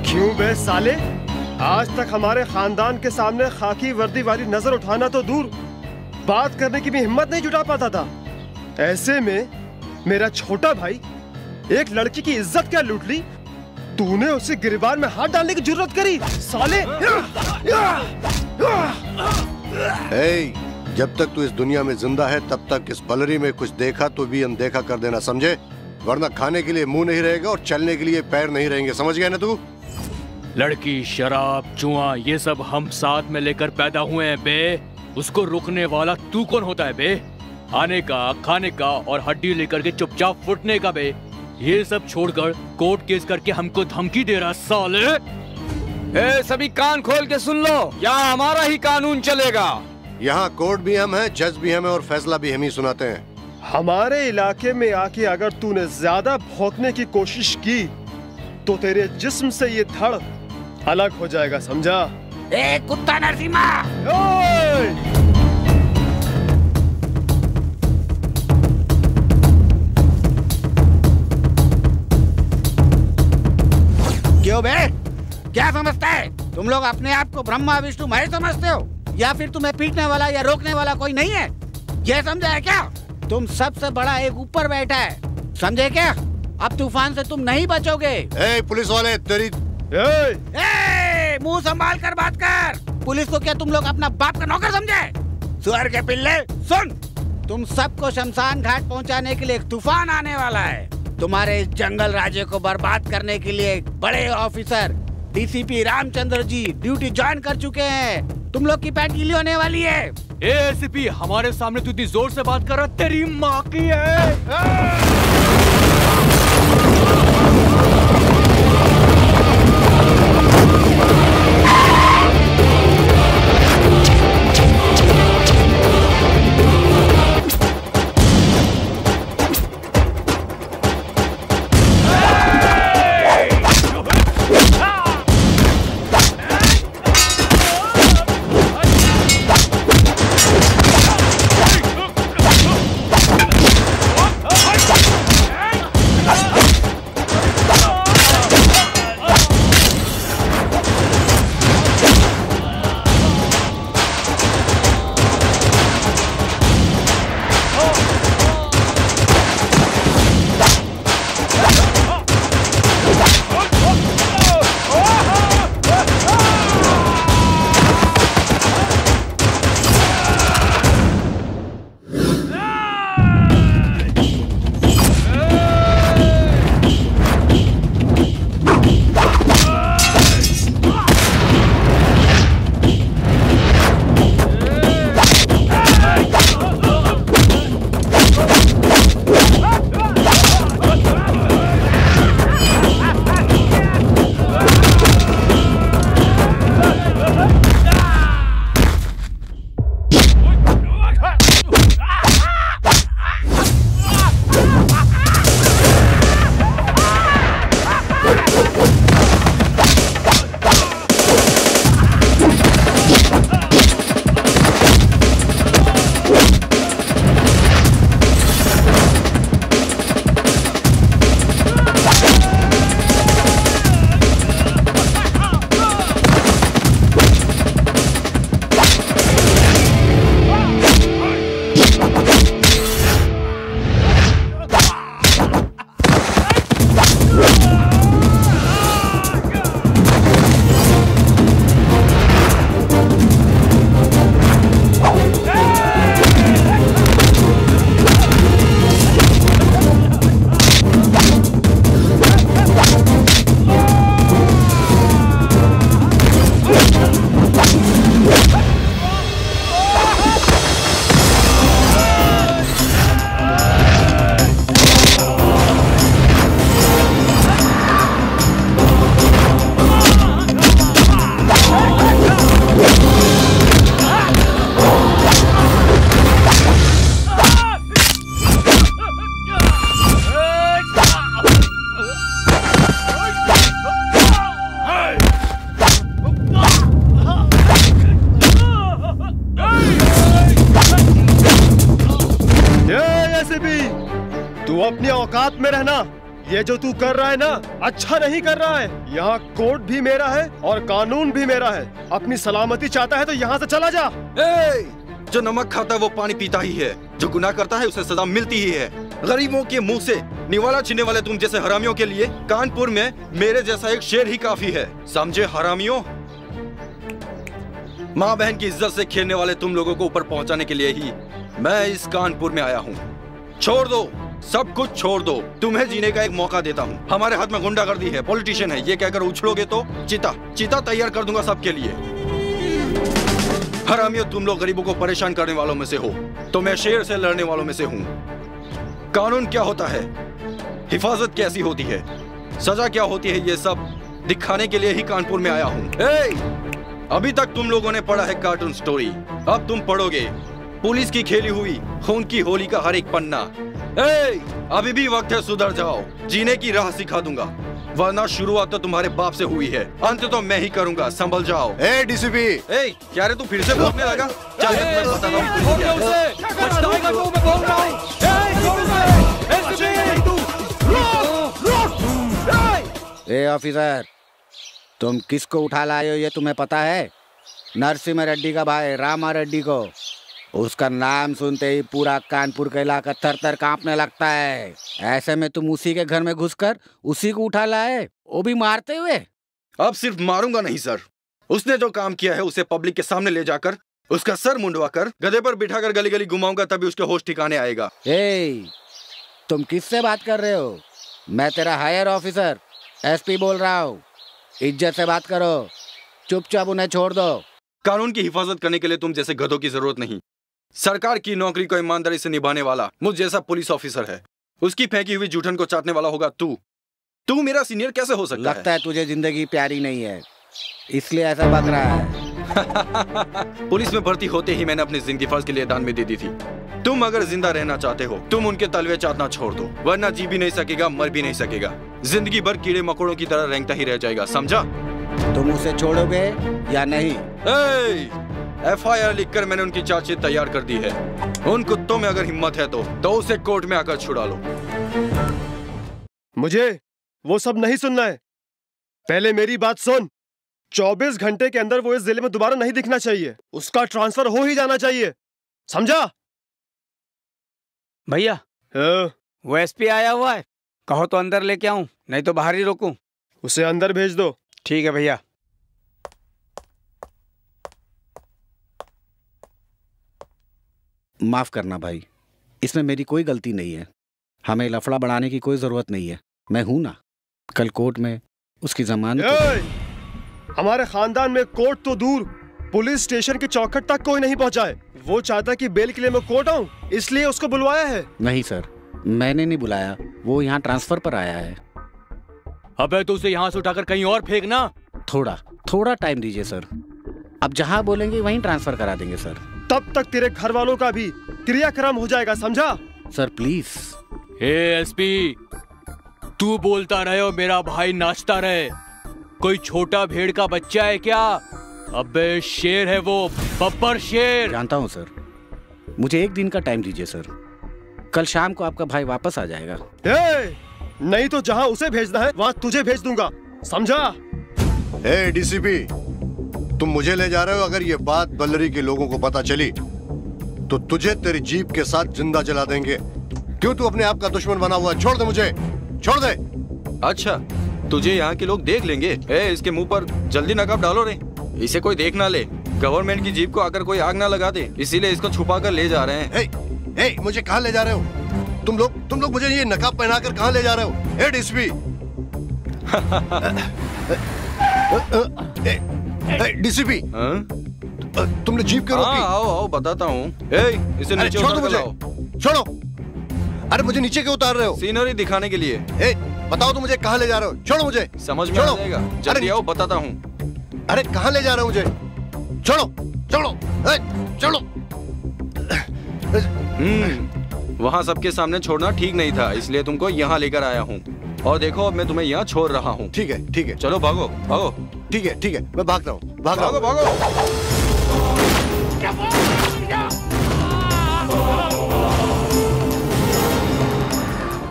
क्यों बे साले, आज तक हमारे खानदान के सामने खाकी वर्दी वाली नजर उठाना तो दूर, बात करने की भी हिम्मत नहीं जुटा पाता था। ऐसे में मेरा छोटा भाई एक लड़की की इज्जत क्या लूट ली, तूने उसे गिरबान में हाथ डालने की जरूरत करी साले। जब तक तू इस दुनिया में जिंदा है तब तक इस पलरी में कुछ देखा तो भी अनदेखा कर देना, समझे? वरना खाने के लिए मुंह नहीं रहेगा और चलने के लिए पैर नहीं रहेंगे, समझ गया ना तू? लड़की, शराब, जुआ, ये सब हम साथ में लेकर पैदा हुए हैं बे। उसको रोकने वाला तू कौन होता है बे? आने का, खाने का और हड्डी लेकर के चुपचाप फुटने का बे। ये सब छोड़कर कोर्ट केस करके हमको धमकी दे रहा साले। सभी कान खोल के सुन लो, यहाँ हमारा ही कानून चलेगा। यहाँ कोर्ट भी हम हैं, जज भी हम हैं और फैसला भी हम ही सुनाते हैं। हमारे इलाके में आके अगर तूने ज्यादा भौंकने की कोशिश की तो तेरे जिस्म से ये धड़ अलग हो जाएगा, समझा? ए कुत्ता नरसिम्हा! क्यों बे? क्या समझता है? तुम लोग अपने आप को ब्रह्मा विष्णु महेश समझते हो या फिर तुम्हें पीटने वाला या रोकने वाला कोई नहीं है? ये समझा है क्या? तुम सबसे बड़ा एक ऊपर बैठा है, समझे क्या? अब तूफान से तुम नहीं बचोगे। पुलिस वाले तेरी मुंह संभाल कर बात कर। पुलिस को क्या तुम लोग अपना बाप का नौकर समझे? सुअर के पिल्ले सुन, तुम सबको शमशान घाट पहुंचाने के लिए एक तूफान आने वाला है। तुम्हारे इस जंगल राज्य को बर्बाद करने के लिए बड़े officer DCP Ramchandra ji duty join कर चुके हैं। तुम लोग की पैंट गीली होने वाली है। एसीपी, हमारे सामने तू इतनी जोर से बात कर रहा, तेरी माँ की है। औकात में रहना। ये जो तू कर रहा है ना, अच्छा नहीं कर रहा है। यहाँ कोर्ट भी मेरा है और कानून भी मेरा है। अपनी सलामती चाहता है तो यहाँ से चला जा। जो नमक खाता है वो पानी पीता ही है, जो गुनाह करता है उसे सजा मिलती ही है। गरीबों के मुंह से निवाला छीनने वाले तुम जैसे हरामियों के लिए कानपुर में मेरे जैसा एक शेर ही काफी है, समझे हरामियों? माँ बहन की इज्जत से खेलने वाले तुम लोगों को ऊपर पहुंचाने के लिए ही मैं इस कानपुर में आया हूँ। छोड़ दो, सब कुछ छोड़ दो, तुम्हें जीने का एक मौका देता हूँ। हमारे हाथ में गुंडागर्दी है, पॉलिटिशियन है, ये कहकर उछलोगे तो चिता तैयार कर दूंगा सबके लिए। हरामियों, तुम लोग गरीबों को परेशान करने वालों में से हो, तो मैं शेर से लड़ने वालों में से हूँ। कानून क्या होता है, हिफाजत कैसी होती है, सजा क्या होती है, ये सब दिखाने के लिए ही कानपुर में आया हूँ। अभी तक तुम लोगों ने पढ़ा है कार्टून स्टोरी, अब तुम पढ़ोगे पुलिस की खेली हुई खून की होली का हर एक पन्ना। अभी भी वक्त है, सुधर जाओ, जीने की राह सिखा दूंगा, वरना शुरुआत तो तुम्हारे बाप से हुई है, अंत तो मैं ही करूंगा, संभल जाओ। डीसीपी, क्या रे तू फिर से बोलने लगा? चल मैं बताता हूँ। ऑफिसर, तुम किसको उठा लाए हो ये तुम्हें पता है? नरसिम्हा रेड्डी का भाई रामा रेड्डी को। उसका नाम सुनते ही पूरा कानपुर का इलाका थर-थर कांपने लगता है। ऐसे में तुम उसी के घर में घुसकर उसी को उठा लाए, वो भी मारते हुए। अब सिर्फ मारूंगा नहीं सर, उसने जो काम किया है उसे पब्लिक के सामने ले जाकर उसका सर मुंडवाकर गधे पर बिठाकर गली गली घुमाऊंगा, तभी उसके होश ठिकाने आएगा। तुम किससे बात कर रहे हो? मैं तेरा हायर ऑफिसर एसपी बोल रहा हूँ, इज्जत से बात करो, चुपचाप उन्हें छोड़ दो। कानून की हिफाजत करने के लिए तुम जैसे गधों की जरूरत नहीं। सरकार की नौकरी को ईमानदारी से निभाने वाला मुझ जैसा पुलिस ऑफिसर है, उसकी फेंकी हुई जूठन को चाटने वाला होगा तू मेरा सीनियर कैसे हो सकता है? लगता है तुझे जिंदगी प्यारी नहीं है, इसलिए ऐसा बक रहा है। पुलिस में भर्ती होते ही मैंने अपनी जिंदगी फर्ज के लिए दान में दे दी थी। तुम अगर जिंदा रहना चाहते हो, तुम उनके तलवे चाटना छोड़ दो, वरना जी भी नहीं सकेगा, मर भी नहीं सकेगा, जिंदगी भर कीड़े मकोड़ों की तरह रेंगता ही रह जाएगा, समझा? तुम उसे छोड़ोगे या नहीं? FIR लिखकर मैंने उनकी चार्जशीट तैयार कर दी है। उन कुत्तों में अगर हिम्मत है तो उसे कोर्ट में आकर छुड़ा लो। मुझे वो सब नहीं सुनना है, पहले मेरी बात सुन। 24 घंटे के अंदर वो इस जिले में दोबारा नहीं दिखना चाहिए, उसका ट्रांसफर हो ही जाना चाहिए, समझा? भैया वो एसपी आया हुआ है, कहो तो अंदर लेके आऊं, नहीं तो बाहर ही रोकूं। उसे अंदर भेज दो। ठीक है भैया। माफ करना भाई, इसमें मेरी कोई गलती नहीं है, हमें लफड़ा बढ़ाने की कोई जरूरत नहीं है, मैं हूं ना। कल कोर्ट में उसकी जमानत। हमारे खानदान में कोर्ट तो दूर, पुलिस स्टेशन की चौखट तक कोई नहीं पहुंचा है। वो चाहता कि बेल के लिए मैं कोर्ट आऊं, इसलिए उसको बुलवाया है। नहीं सर, मैंने नहीं बुलाया, वो यहाँ ट्रांसफर पर आया है। अबे तो उसे यहाँ से उठाकर कहीं और फेंकना। थोड़ा टाइम दीजिए सर, अब जहाँ बोलेंगे वहीं ट्रांसफर करा देंगे सर। तब तक तेरे घर वालों का भी क्रियाक्रम हो जाएगा, समझा? Sir please. एसपी, तू बोलता रहे और मेरा भाई नाचता रहे, कोई छोटा भेड़ का बच्चा है क्या? अबे शेर है वो, बब्बर शेर। जानता हूँ सर, मुझे एक दिन का टाइम दीजिए सर, कल शाम को आपका भाई वापस आ जाएगा। नहीं तो जहाँ उसे भेजना है वहाँ तुझे भेज दूंगा, समझा? डीसीपी, तुम मुझे ले जा रहे हो, अगर ये बात बल्लरी के लोगों को पता चली तो तुझे तेरी जीप के साथ जिंदा जला देंगे। क्यों तू अपने आप का दुश्मन बना हुआ है? छोड़ दे मुझे, छोड़ दे। अच्छा, तुझे यहाँ के लोग देख लेंगे। इसके मुंह पर जल्दी नकाब डालो रे, इसे कोई देख ना ले, गवर्नमेंट की जीप को आकर कोई आग ना लगा दे, इसीलिए इसको छुपा कर ले जा रहे हैं। मुझे कहाँ ले जा रहे हो तुम लोग मुझे ये नकाब पहनाकर कहाँ ले जा रहे हो? डीसीपी, डीसीपी, तुमने जीप क्यों रोकी? आओ बताता हूँ। इसे नीचे छोड़ो मुझे, छोड़ो। अरे मुझे नीचे क्यों उतार रहे हो? सीनरी दिखाने के लिए। बताओ तो मुझे कहाँ ले जा रहे हो? छोड़ो मुझे। समझ में आ जाएगा, जल्दी आओ, बताता हूँ। अरे कहाँ ले जा रहे हो मुझे? छोड़ो, छोड़ो, छोड़ो। वहाँ सबके सामने छोड़ना ठीक नहीं था, इसलिए तुमको यहाँ लेकर आया हूँ। और देखो अब मैं तुम्हें यहाँ छोड़ रहा हूँ। ठीक है, चलो भागो भागो। ठीक है, मैं भाग रहा हूँ, भागो।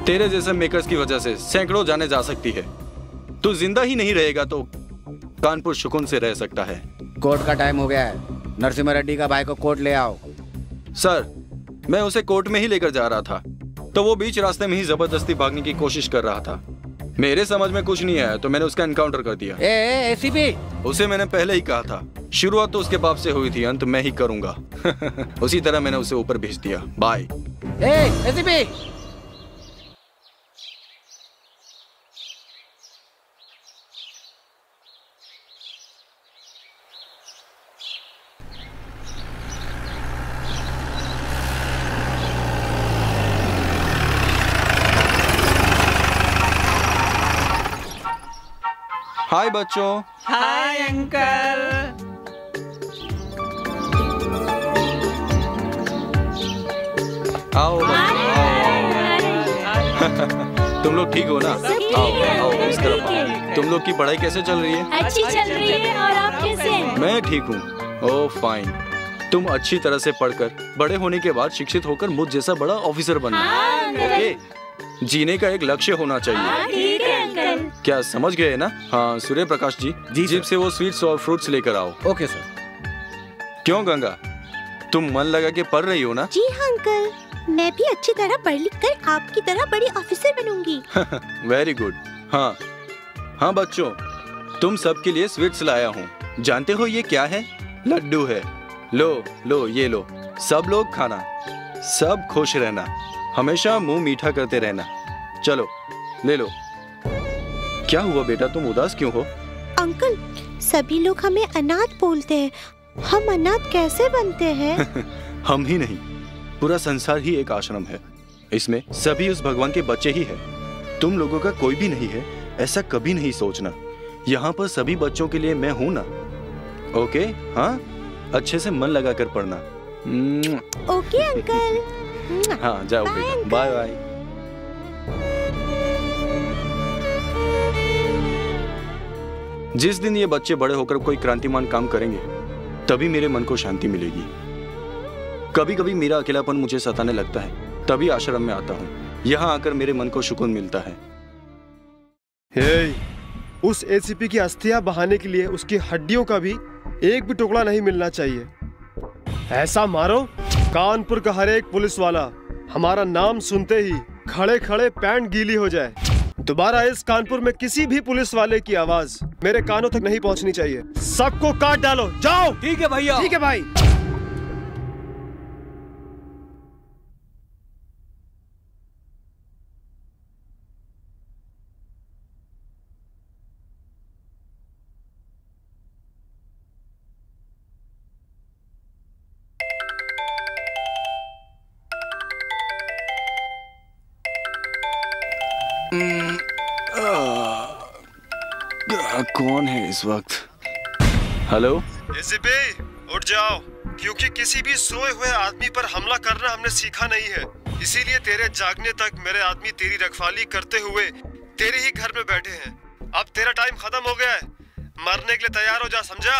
तेरे जैसे मेकर्स की वजह से सैकड़ों जाने जा सकती है। तू जिंदा ही नहीं रहेगा तो कानपुर सुकून से रह सकता है। कोर्ट का टाइम हो गया है। नरसिम्हा रेड्डी का भाई को कोर्ट ले आओ। सर, मैं उसे कोर्ट में ही लेकर जा रहा था तो वो बीच रास्ते में ही जबरदस्ती भागने की कोशिश कर रहा था। मेरे समझ में कुछ नहीं आया तो मैंने उसका एनकाउंटर कर दिया। एसीपी, उसे मैंने पहले ही कहा था, शुरुआत तो उसके बाप से हुई थी, अंत मैं ही करूंगा। उसी तरह मैंने उसे ऊपर भेज दिया। बाय। एसीपी, हाय बच्चों। Hi uncle. आओ बच्चों, आओ। तुम लोग ठीक हो ना? आओ आओ इस तरफ आओ। तुम लोग की पढ़ाई कैसे चल रही है? अच्छी चल रही है। और आप कैसे हैं? मैं ठीक हूँ। ओह फाइन। तुम अच्छी तरह से पढ़कर बड़े होने के बाद शिक्षित होकर मुझ जैसा बड़ा ऑफिसर बनना। ओके? जीने का एक लक्ष्य होना चाहिए। ठीक है अंकल। क्या समझ गए ना? हाँ सूर्य प्रकाश जी, जीप से वो स्वीट्स और फ्रूट्स लेकर आओ। Okay sir. क्यों गंगा, तुम मन लगा के पढ़ रही हो ना? जी हाँ अंकल, मैं भी अच्छी तरह पढ़ लिख कर आपकी तरह बड़ी ऑफिसर बनूंगी। Very good. हाँ हाँ बच्चों, तुम सबके लिए स्वीट्स लाया हूँ। जानते हो ये क्या है? लड्डू है। लो लो ये लो। सब लोग खाना, सब खुश रहना, हमेशा मुंह मीठा करते रहना। चलो ले लो। क्या हुआ बेटा, तुम उदास क्यों हो? अंकल, सभी लोग हमें अनाथ बोलते हैं। हम अनाथ कैसे बनते हैं? हम ही नहीं, पूरा संसार ही एक आश्रम है। इसमें सभी उस भगवान के बच्चे ही हैं। तुम लोगों का कोई भी नहीं है, ऐसा कभी नहीं सोचना। यहाँ पर सभी बच्चों के लिए मैं हूँ ना। ओके? हाँ, अच्छे से मन लगा कर पढ़ना। Okay uncle. हाँ जाओ बेटा, बाय बाय। जिस दिन ये बच्चे बड़े होकर कोई क्रांतिमान काम करेंगे तभी मेरे मन को शांति मिलेगी। कभी कभी मेरा अकेलापन मुझे सताने लगता है, तभी आश्रम में आता हूँ। यहाँ आकर मेरे मन को सुकून मिलता है। हे, उस एसीपी की अस्थियां बहाने के लिए उसकी हड्डियों का भी एक भी टुकड़ा नहीं मिलना चाहिए। ऐसा मारो कानपुर का हर एक पुलिस वाला हमारा नाम सुनते ही खड़े खड़े पैंट गीली हो जाए। दोबारा इस कानपुर में किसी भी पुलिस वाले की आवाज मेरे कानों तक नहीं पहुंचनी चाहिए। सबको काट डालो, जाओ। ठीक है भैया। ठीक है भाई। कौन है इस वक्त? हेलो एसीपी, उठ जाओ, क्योंकि किसी भी सोए हुए आदमी पर हमला करना हमने सीखा नहीं है। इसीलिए तेरे जागने तक मेरे आदमी तेरी रखवाली करते हुए तेरे ही घर में बैठे हैं। अब तेरा टाइम खत्म हो गया है, मरने के लिए तैयार हो जा, समझा?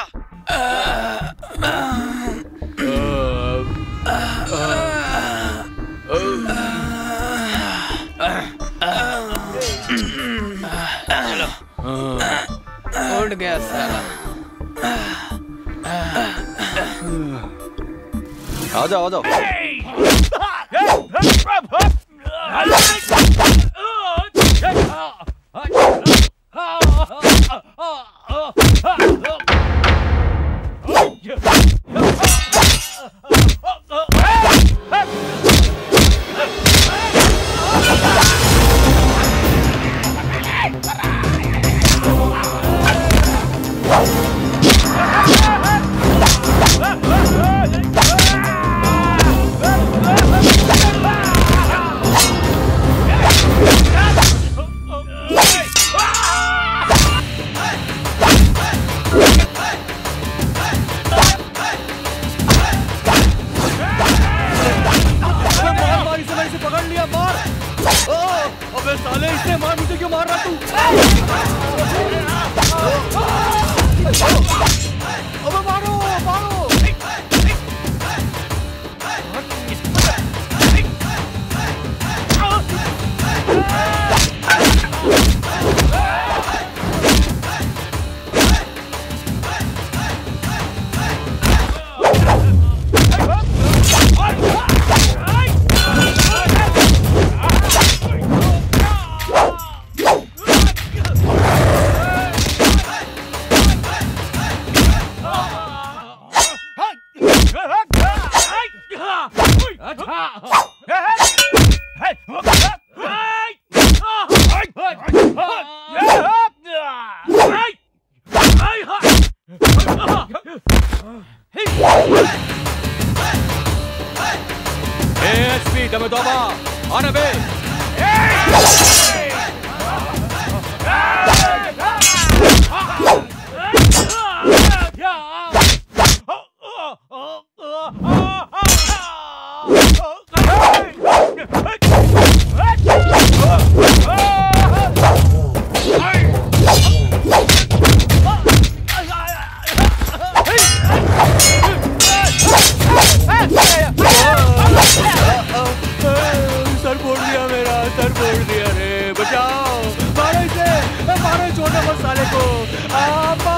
उठ गया साला। आ जाओ आ जाओ। में दबा, आने बे। सर फोड़ दिया मेरा, सर फोड़ दिया रे, बचाओ, मारो इसे, मारो छोटे मत साले को, आपा।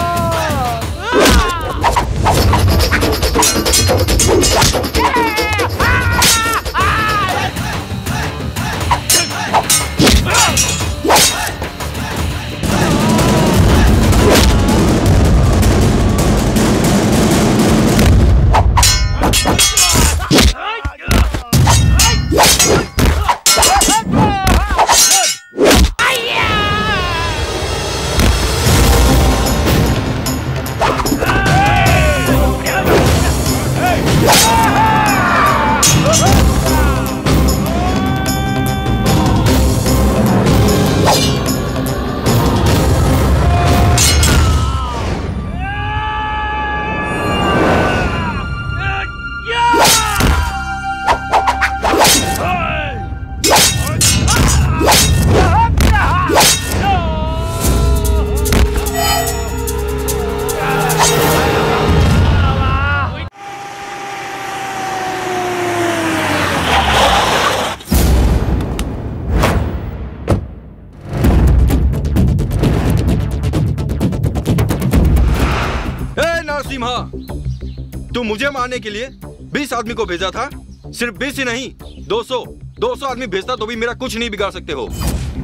तू मुझे मारने के लिए 20 आदमी को भेजा था। सिर्फ 20 ही नहीं, 200 आदमी भेजता तो भी मेरा कुछ नहीं बिगाड़ सकते हो।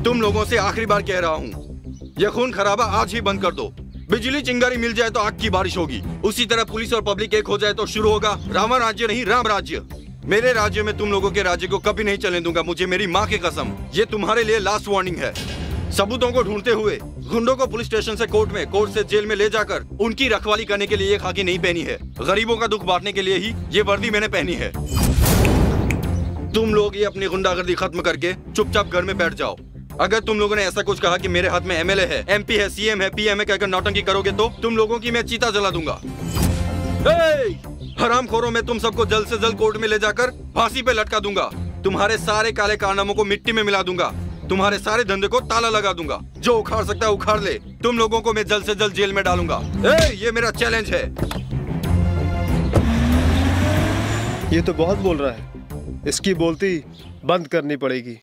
तुम लोगों से आखिरी बार कह रहा हूँ, यह खून खराबा आज ही बंद कर दो। बिजली चिंगारी मिल जाए तो आग की बारिश होगी, उसी तरह पुलिस और पब्लिक एक हो जाए तो शुरू होगा रावण राज्य नहीं राम राज्य। मेरे राज्य में तुम लोगों के राज्य को कभी नहीं चलने दूंगा, मुझे मेरी माँ की कसम। ये तुम्हारे लिए लास्ट वार्निंग है। सबूतों को ढूंढते हुए गुंडों को पुलिस स्टेशन से कोर्ट में, कोर्ट से जेल में ले जाकर उनकी रखवाली करने के लिए ये खाकी नहीं पहनी है। गरीबों का दुख बांटने के लिए ही ये वर्दी मैंने पहनी है। तुम लोग ये अपनी गुंडागर्दी खत्म करके चुपचाप घर में बैठ जाओ। अगर तुम लोगों ने ऐसा कुछ कहा कि मेरे हाथ में एमएलए है, एमपी है, सीएम है, पीएम है कहकर नौटंकी करोगे तो तुम लोगों की मैं चीता जला दूंगा। हरामखोरों, मैं तुम सबको जल्द से जल्द कोर्ट में ले जाकर फांसी पे लटका दूंगा। तुम्हारे सारे काले कारनामों को मिट्टी में मिला दूंगा। तुम्हारे सारे धंधे को ताला लगा दूंगा। जो उखाड़ सकता है उखाड़ ले। तुम लोगों को मैं जल्द से जल्द जेल में डालूंगा। ये मेरा चैलेंज है। ये तो बहुत बोल रहा है, इसकी बोलती बंद करनी पड़ेगी।